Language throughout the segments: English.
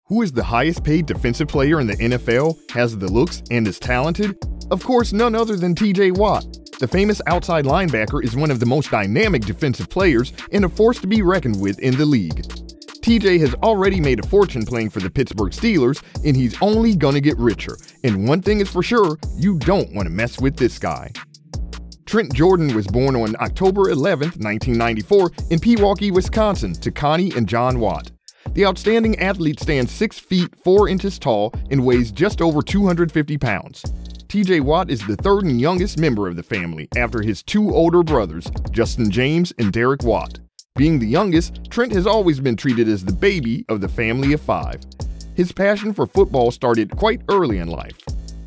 Who is the highest paid defensive player in the NFL, has the looks, and is talented? Of course, none other than TJ Watt. The famous outside linebacker is one of the most dynamic defensive players and a force to be reckoned with in the league. TJ has already made a fortune playing for the Pittsburgh Steelers, and he's only gonna get richer. And one thing is for sure, you don't want to mess with this guy. Trent Jordan was born on October 11, 1994 in Pewaukee, Wisconsin to Connie and John Watt. The outstanding athlete stands 6 feet 4 inches tall and weighs just over 250 pounds. TJ Watt is the third and youngest member of the family after his 2 older brothers, Justin James and Derek Watt. Being the youngest, Trent has always been treated as the baby of the family of 5. His passion for football started quite early in life.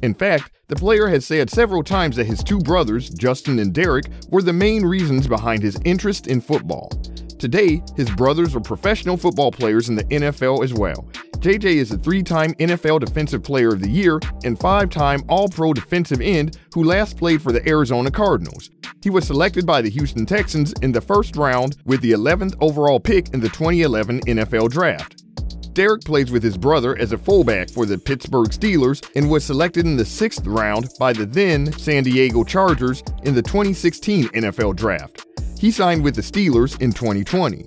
In fact, the player has said several times that his 2 brothers, Justin and Derek, were the main reasons behind his interest in football. Today, his brothers are professional football players in the NFL as well. JJ is a 3-time NFL Defensive Player of the Year and 5-time All-Pro defensive end who last played for the Arizona Cardinals. He was selected by the Houston Texans in the first round with the 11th overall pick in the 2011 NFL Draft. Derek plays with his brother as a fullback for the Pittsburgh Steelers and was selected in the 6th round by the then San Diego Chargers in the 2016 NFL Draft. He signed with the Steelers in 2020.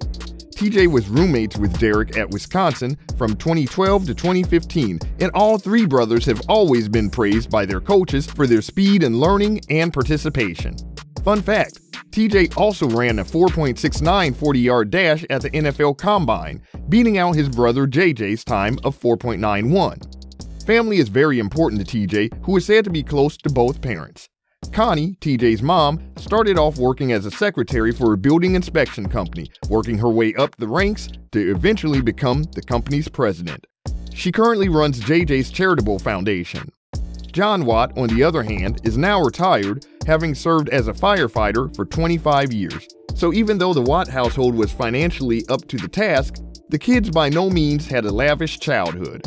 TJ was roommates with Derek at Wisconsin from 2012 to 2015, and all 3 brothers have always been praised by their coaches for their speed and learning and participation. Fun fact, TJ also ran a 4.69 40-yard dash at the NFL Combine, beating out his brother JJ's time of 4.91. Family is very important to TJ, who is said to be close to both parents. Connie, TJ's mom, started off working as a secretary for a building inspection company, working her way up the ranks to eventually become the company's president. She currently runs JJ's charitable foundation. John Watt, on the other hand, is now retired, having served as a firefighter for 25 years. So even though the Watt household was financially up to the task, the kids by no means had a lavish childhood.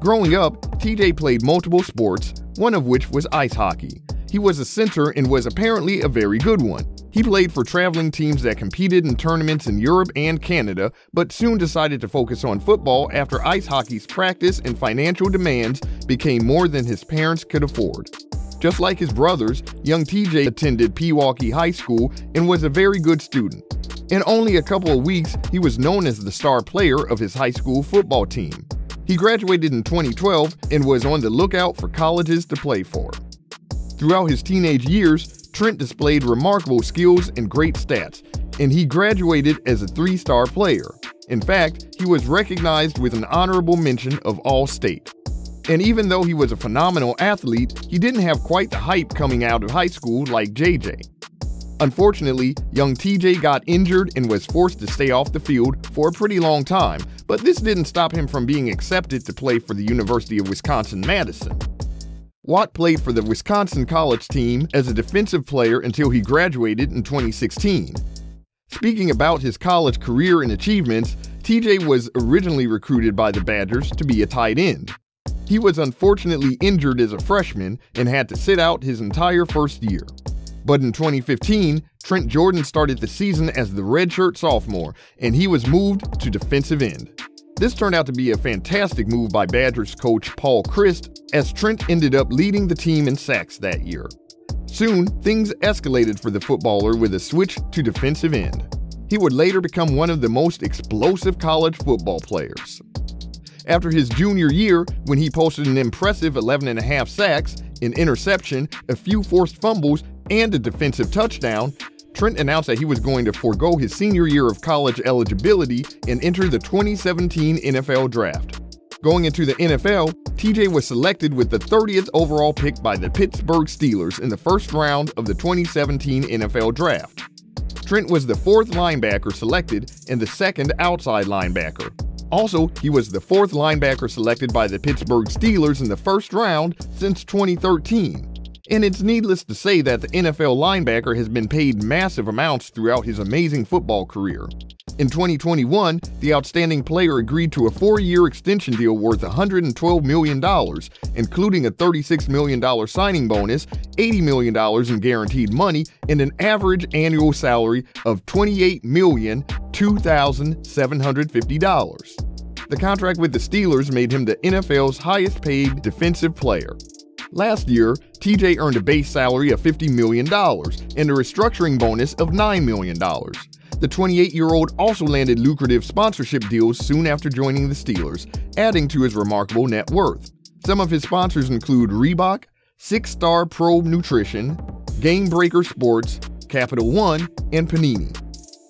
Growing up, TJ played multiple sports, one of which was ice hockey. He was a center and was apparently a very good one. He played for traveling teams that competed in tournaments in Europe and Canada, but soon decided to focus on football after ice hockey's practice and financial demands became more than his parents could afford. Just like his brothers, young TJ attended Pewaukee High School and was a very good student. In only a couple of weeks, he was known as the star player of his high school football team. He graduated in 2012 and was on the lookout for colleges to play for. Throughout his teenage years, Trent displayed remarkable skills and great stats, and he graduated as a 3-star player. In fact, he was recognized with an honorable mention of All-State. And even though he was a phenomenal athlete, he didn't have quite the hype coming out of high school like JJ. Unfortunately, young TJ got injured and was forced to stay off the field for a pretty long time, but this didn't stop him from being accepted to play for the University of Wisconsin-Madison. Watt played for the Wisconsin college team as a defensive player until he graduated in 2016. Speaking about his college career and achievements, TJ was originally recruited by the Badgers to be a tight end. He was unfortunately injured as a freshman and had to sit out his entire first year. But in 2015, Trent Jordan started the season as the redshirt sophomore, and he was moved to defensive end. This turned out to be a fantastic move by Badgers coach Paul Chryst, as Trent ended up leading the team in sacks that year. Soon, things escalated for the footballer with a switch to defensive end. He would later become one of the most explosive college football players. After his junior year, when he posted an impressive 11.5 sacks, an interception, a few forced fumbles, and a defensive touchdown, Trent announced that he was going to forego his senior year of college eligibility and enter the 2017 NFL Draft. Going into the NFL, TJ was selected with the 30th overall pick by the Pittsburgh Steelers in the first round of the 2017 NFL Draft. Trent was the 4th linebacker selected and the 2nd outside linebacker. Also, he was the 4th linebacker selected by the Pittsburgh Steelers in the first round since 2013. And it's needless to say that the NFL linebacker has been paid massive amounts throughout his amazing football career. In 2021, the outstanding player agreed to a 4-year extension deal worth $112 million, including a $36 million signing bonus, $80 million in guaranteed money, and an average annual salary of $28,002,750. The contract with the Steelers made him the NFL's highest paid defensive player. Last year, TJ earned a base salary of $50 million and a restructuring bonus of $9 million. The 28-year-old also landed lucrative sponsorship deals soon after joining the Steelers, adding to his remarkable net worth. Some of his sponsors include Reebok, 6-Star Pro Nutrition, Game Breaker Sports, Capital One, and Panini.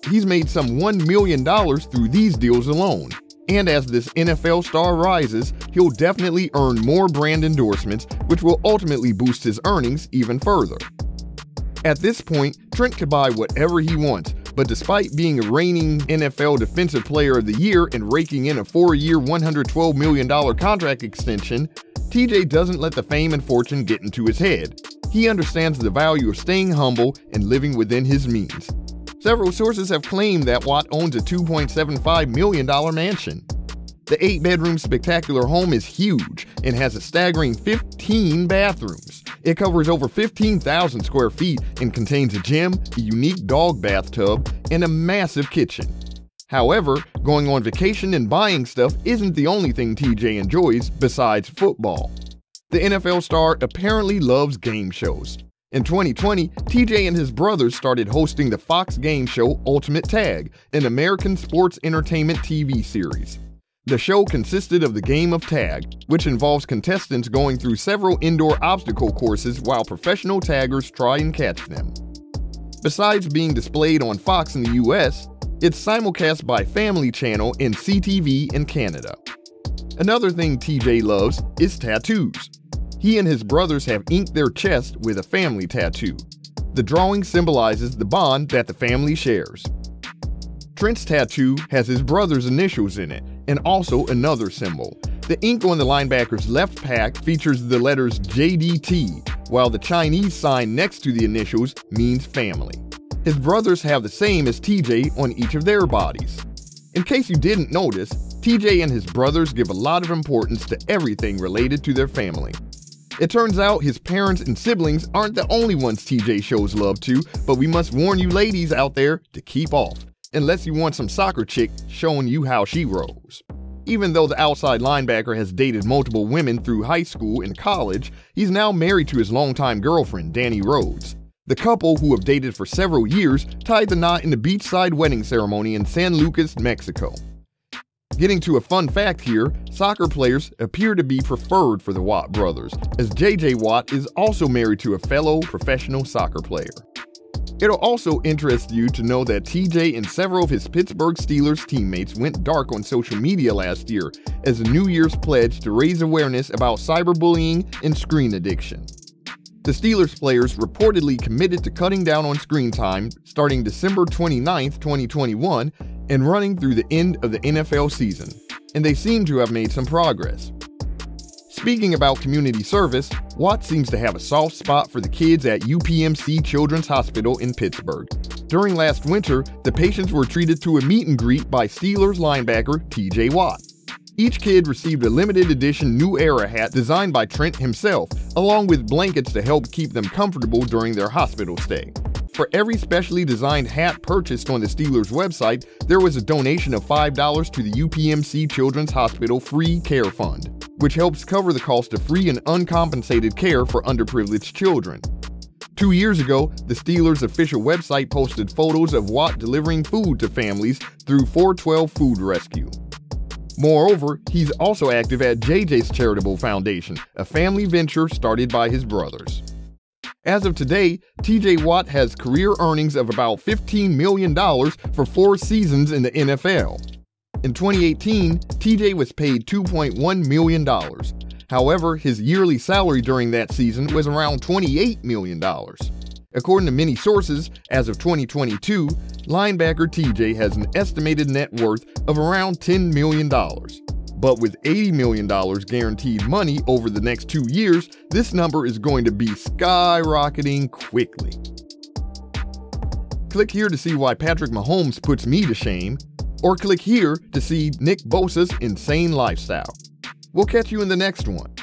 He's made some $1 million through these deals alone. And as this NFL star rises, he'll definitely earn more brand endorsements, which will ultimately boost his earnings even further. At this point, Trent could buy whatever he wants, but despite being a reigning NFL Defensive Player of the Year and raking in a 4-year, $112 million contract extension, TJ doesn't let the fame and fortune get into his head. He understands the value of staying humble and living within his means. Several sources have claimed that Watt owns a $2.75 million mansion. The 8-bedroom spectacular home is huge and has a staggering 15 bathrooms. It covers over 15,000 square feet and contains a gym, a unique dog bathtub, and a massive kitchen. However, going on vacation and buying stuff isn't the only thing TJ enjoys besides football. The NFL star apparently loves game shows. In 2020, TJ and his brothers started hosting the Fox game show Ultimate Tag, an American sports entertainment TV series. The show consisted of the game of tag, which involves contestants going through several indoor obstacle courses while professional taggers try and catch them. Besides being displayed on Fox in the US, it's simulcast by Family Channel and CTV in Canada. Another thing TJ loves is tattoos. He and his brothers have inked their chest with a family tattoo. The drawing symbolizes the bond that the family shares. Trent's tattoo has his brother's initials in it, and also another symbol. The ink on the linebacker's left pack features the letters JDT, while the Chinese sign next to the initials means family. His brothers have the same as TJ on each of their bodies. In case you didn't notice, TJ and his brothers give a lot of importance to everything related to their family. It turns out his parents and siblings aren't the only ones TJ shows love to, but we must warn you ladies out there to keep off, unless you want some soccer chick showing you how she rolls. Even though the outside linebacker has dated multiple women through high school and college, he's now married to his longtime girlfriend, Danny Rhodes. The couple, who have dated for several years, tied the knot in a beachside wedding ceremony in San Lucas, Mexico. Getting to a fun fact here, soccer players appear to be preferred for the Watt brothers, as JJ Watt is also married to a fellow professional soccer player. It'll also interest you to know that TJ and several of his Pittsburgh Steelers teammates went dark on social media last year as a New Year's pledge to raise awareness about cyberbullying and screen addiction. The Steelers players reportedly committed to cutting down on screen time starting December 29, 2021, and running through the end of the NFL season, and they seem to have made some progress. Speaking about community service, Watt seems to have a soft spot for the kids at UPMC Children's Hospital in Pittsburgh. During last winter, the patients were treated to a meet and greet by Steelers linebacker TJ Watt. Each kid received a limited edition New Era hat designed by Trent himself, along with blankets to help keep them comfortable during their hospital stay. For every specially designed hat purchased on the Steelers website, there was a donation of $5 to the UPMC Children's Hospital Free Care Fund, which helps cover the cost of free and uncompensated care for underprivileged children. 2 years ago, the Steelers' official website posted photos of Watt delivering food to families through 412 Food Rescue. Moreover, he's also active at JJ's Charitable Foundation, a family venture started by his brothers. As of today, TJ Watt has career earnings of about $15 million for 4 seasons in the NFL. In 2018, TJ was paid $2.1 million. However, his yearly salary during that season was around $28 million. According to many sources, as of 2022, linebacker TJ has an estimated net worth of around $10 million. But with $80 million guaranteed money over the next 2 years, this number is going to be skyrocketing quickly. Click here to see why Patrick Mahomes puts me to shame, or click here to see Nick Bosa's insane lifestyle. We'll catch you in the next one.